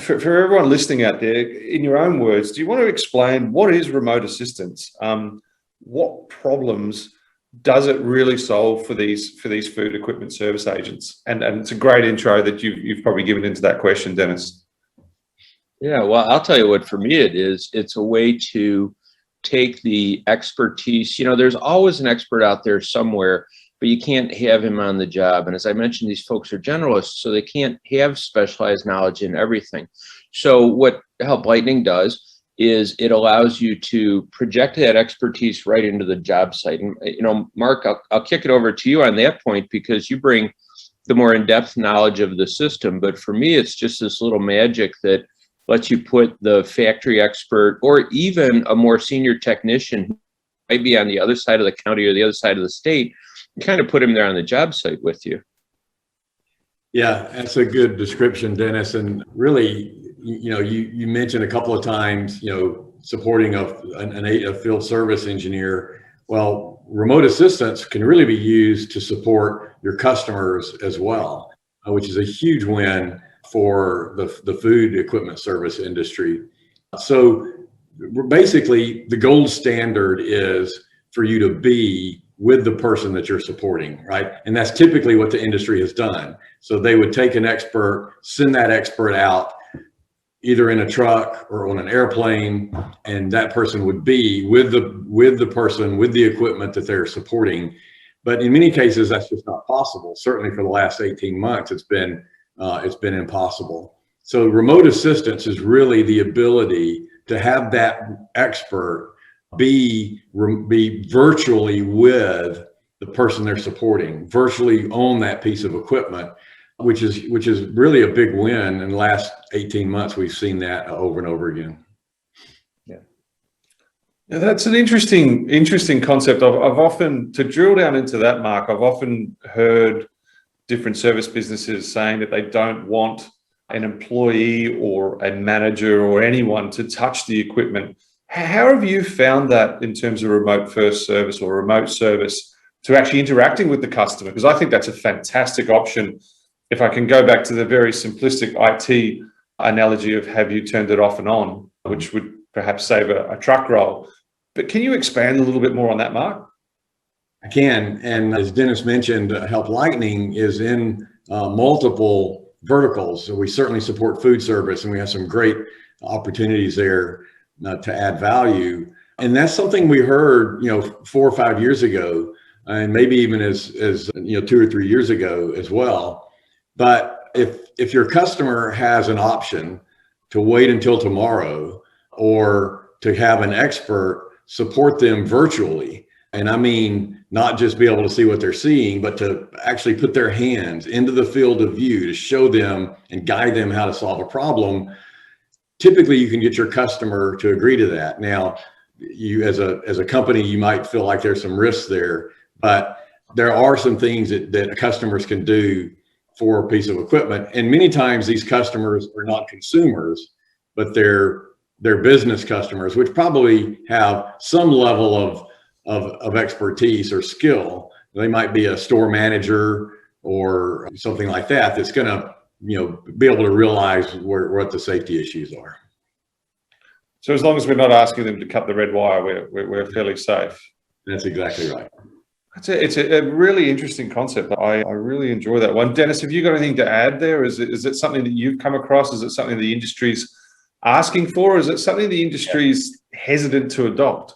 for everyone listening out there, in your own words, do you want to explain what is remote assistance? What problems does it really solve for these food equipment service agents? And it's a great intro that you've probably given into that question, Dennis. Yeah, well, I'll tell you what, for me it is. It's a way to take the expertise. There's always an expert out there somewhere, but you can't have him on the job. And as I mentioned, these folks are generalists, so they can't have specialized knowledge in everything. So what Help Lightning does is it allows you to project that expertise right into the job site. And, Mark, I'll kick it over to you on that point, because you bring the more in-depth knowledge of the system. But for me, it's just this little magic that lets you put the factory expert or even a more senior technician who might be on the other side of the county or the other side of the state, and kind of put him there on the job site with you. Yeah, that's a good description, Dennis. And really, you mentioned a couple of times, supporting a field service engineer. Well, remote assistance can really be used to support your customers as well, which is a huge win for the food equipment service industry. So basically, the gold standard is for you to be with the person that you're supporting, right? And that's typically what the industry has done. So they would take an expert, send that expert out, either in a truck or on an airplane, and that person would be with the person, with the equipment that they're supporting. But in many cases, that's just not possible. Certainly for the last 18 months, it's been impossible. So remote assistance is really the ability to have that expert be virtually with the person they're supporting, virtually own that piece of equipment, which is really a big win. In the last 18 months, we've seen that over and over again. Yeah, that's an interesting concept. I've often, to drill down into that, Mark, I've often heard different service businesses saying that they don't want an employee or a manager or anyone to touch the equipment. How have you found that in terms of remote first service or remote service to actually interacting with the customer? Because I think that's a fantastic option. If I can go back to the very simplistic IT analogy of have you turned it off and on, which would perhaps save a truck roll. But can you expand a little bit more on that, Mark? I can. And as Dennis mentioned, Help Lightning is in multiple verticals. So we certainly support food service, and we have some great opportunities there to add value. And that's something we heard, 4 or 5 years ago, and maybe even as 2 or 3 years ago as well. But if your customer has an option to wait until tomorrow or to have an expert support them virtually, and I mean, not just be able to see what they're seeing, but to actually put their hands into the field of view to show them and guide them how to solve a problem, typically you can get your customer to agree to that. Now, you as a company, you might feel like there's some risks there, but there are some things that customers can do for a piece of equipment. And many times these customers are not consumers, but they're business customers, which probably have some level of expertise or skill. They might be a store manager or something like that that's going to be able to realize what the safety issues are. So as long as we're not asking them to cut the red wire, we're fairly safe. That's exactly right. It's a really interesting concept. I really enjoy that one. Dennis, have you got anything to add there? Is it something that you've come across? Is it something the industry's asking for? Or is it something the industry's hesitant to adopt?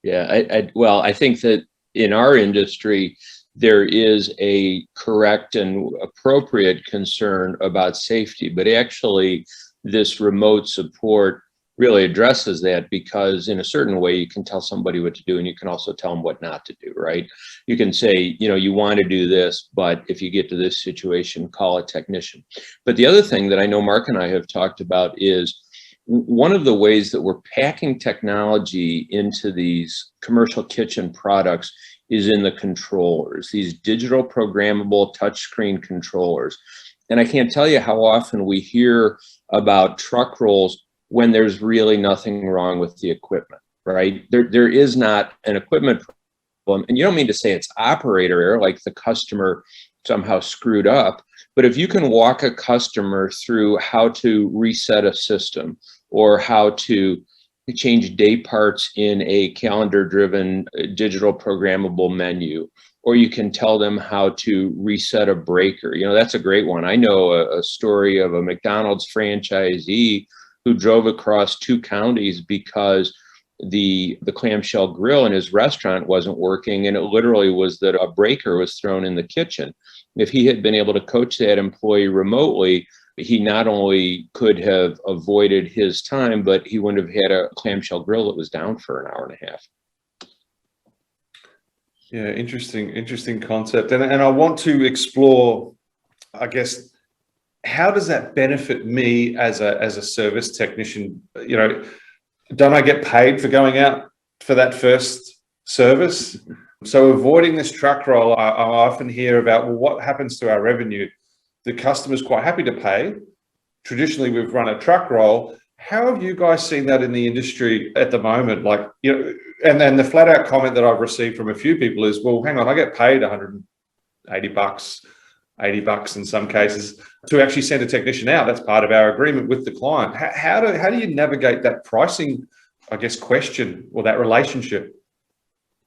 Yeah, I think that in our industry, there is a correct and appropriate concern about safety, but actually this remote support really addresses that, because in a certain way you can tell somebody what to do, and you can also tell them what not to do, right? You can say, you want to do this, but if you get to this situation, call a technician. But the other thing that I know Mark and I have talked about is one of the ways that we're packing technology into these commercial kitchen products is in the controllers, these digital programmable touchscreen controllers. And I can't tell you how often we hear about truck rolls when there's really nothing wrong with the equipment, right? There is not an equipment problem. And you don't mean to say it's operator error, like the customer somehow screwed up. But if you can walk a customer through how to reset a system or how to change day parts in a calendar-driven digital programmable menu, or you can tell them how to reset a breaker. That's a great one. I know a story of a McDonald's franchisee who drove across 2 counties because the clamshell grill in his restaurant wasn't working, and it literally was that a breaker was thrown in the kitchen. If he had been able to coach that employee remotely, he not only could have avoided his time, but he wouldn't have had a clamshell grill that was down for an hour and a half. Yeah, interesting concept. And I want to explore, I guess, how does that benefit me as a service technician? Don't I get paid for going out for that first service? So avoiding this truck roll, I often hear about, well, what happens to our revenue? The customer's quite happy to pay. Traditionally, we've run a truck roll. How have you guys seen that in the industry at the moment? And then the flat out comment that I've received from a few people is, well, hang on, I get paid $180, $80 in some cases to actually send a technician out. That's part of our agreement with the client. How do you navigate that pricing, I guess, question or that relationship?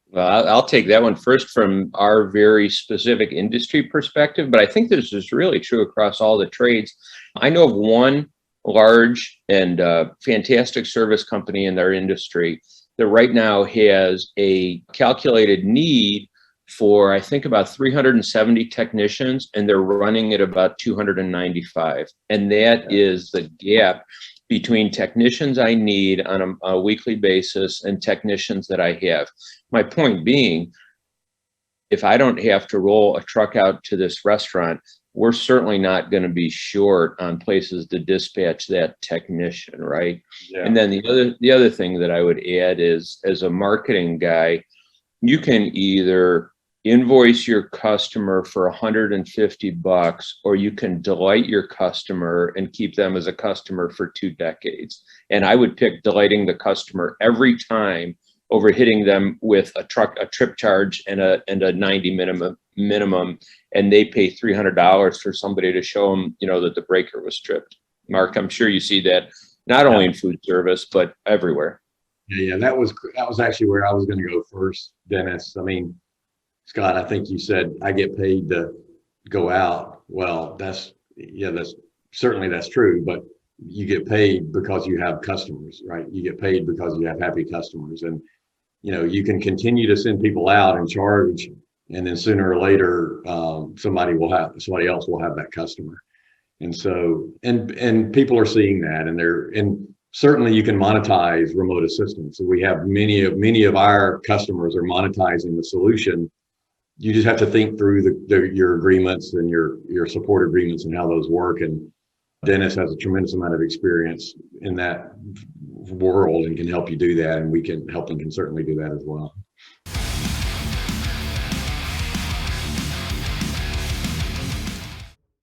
Well, I'll take that one first from our very specific industry perspective, but I think this is really true across all the trades. I know of one large and fantastic service company in their industry that right now has a calculated need for, I think, about 370 technicians, and they're running at about 295. And that is the gap between technicians I need on a weekly basis and technicians that I have. My point being, if I don't have to roll a truck out to this restaurant, we're certainly not going to be short on places to dispatch that technician, right? Yeah. And then the other thing that I would add is, as a marketing guy, you can either invoice your customer for $150, or you can delight your customer and keep them as a customer for 2 decades. And I would pick delighting the customer every time over hitting them with a trip charge and a 90 minimum, and they pay $300 for somebody to show them, that the breaker was tripped. Mark, I'm sure you see that not only in food service, but everywhere. Yeah, that was actually where I was going to go first, Dennis. I mean, Scott, I think you said I get paid to go out. Well, that's true, but you get paid because you have customers, right? You get paid because you have happy customers, and you can continue to send people out and charge, and then sooner or later, somebody else will have that customer. And so, and people are seeing that, and certainly you can monetize remote assistance. So we have many of our customers are monetizing the solution. You just have to think through your agreements and your support agreements and how those work. And Dennis has a tremendous amount of experience in that world and can help you do that. And we can help and can certainly do that as well.